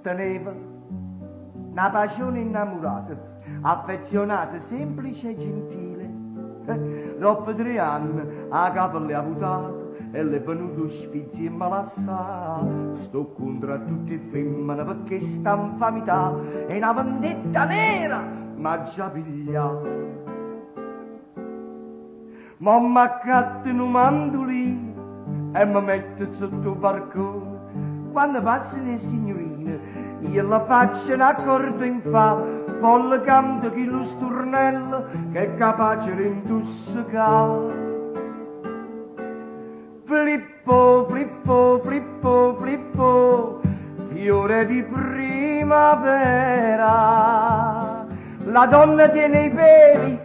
teneva una passione innamorata, affezionata, semplice e gentile. Dopo 3 anni a capo le ha avuto e le è venuto spizzi e malassà. Sto contro tutte le femmine perché sta infamità e una vendetta nera m'ha già pigliato. Ma m'accatto in un mandolino e mi mette sotto il balcone. Quando passano le signorine io la faccio un accordo in fa, poi le canto chi lo stornello che è capace di intossicare. Flippo, flippo, flippo, flippo, fiore di primavera. La donna tiene i peli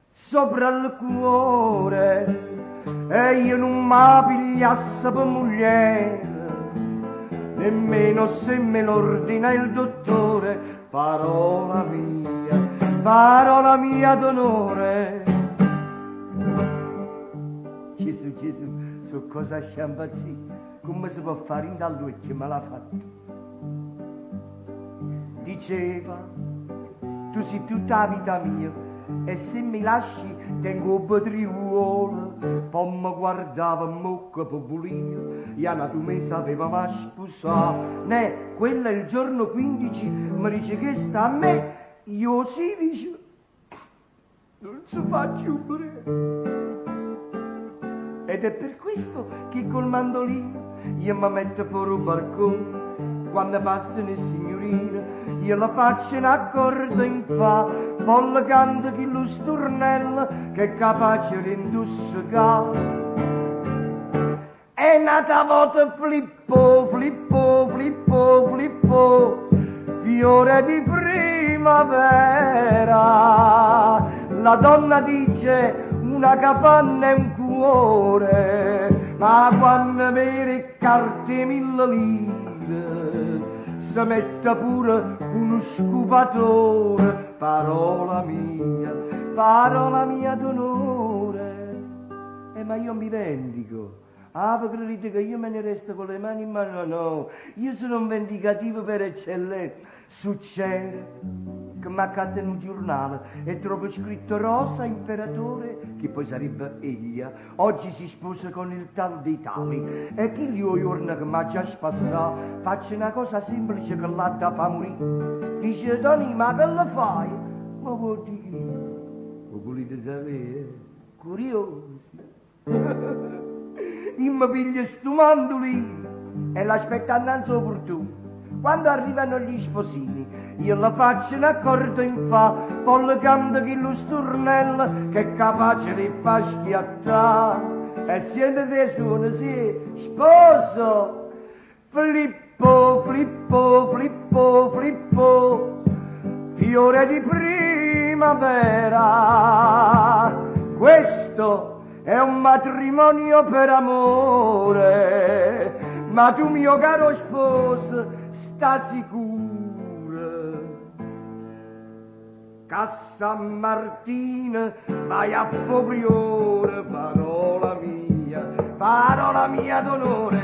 sopra il cuore e io non mi pigliasse per moglie, nemmeno se me lo ordina il dottore. Parola mia d'onore. Gesù, Gesù, su cosa sciampazzì, come si può fare in tal luce me l'ha fatto. Diceva, tu sei tutta la vita mia e se mi lasci tengo un patriuolo. Poi mi guardava mocca popolino, e una 2 mesi aveva ma sposato. Ne, quella il giorno 15 mi dice che sta a me, io si dice, non si fa giubere. Ed è per questo che col mandolino io mi metto fuori il balcone. Quando passano le signorine io la faccio un accordo in fa, poi le canto chi lo stornello che è capace di intossicare. È nata volta flippo, flippo, flippo, flippo, fiore di primavera. La donna dice una capanna e un cuore, ma quando vede carte 1000 lire si mette pure uno scupatore. Parola mia d'onore. Ma io mi vendico. Ah, perché credete che io me ne resto con le mani in mano? No, io sono un vendicativo per eccellenza. Succede che mi accade in un giornale e trovo scritto Rosa Imperatore, che poi sarebbe Eglia, oggi si sposa con il tal dei tali, e chi gli giorno che mi ha già spassato faccio una cosa semplice che l'ha da fa morire. Dice Tony, ma che lo fai? Ma vuol dire che? Lo volete sapere? Curiosi. Io mi piglio sto mandolino e l'aspetto annanzi opportuno. Quando arrivano gli sposini io la faccio un accordo in fa, poi le canto chi lo stornello che è capace di far schiattare. E siete dei suoni, sì, sposo. Flippo, flippo, flippo, flippo, fiore di primavera. Questo è un matrimonio per amore, ma tu mio caro sposo sta sicuro che a San Martino vai a Fobrione. Parola mia d'onore.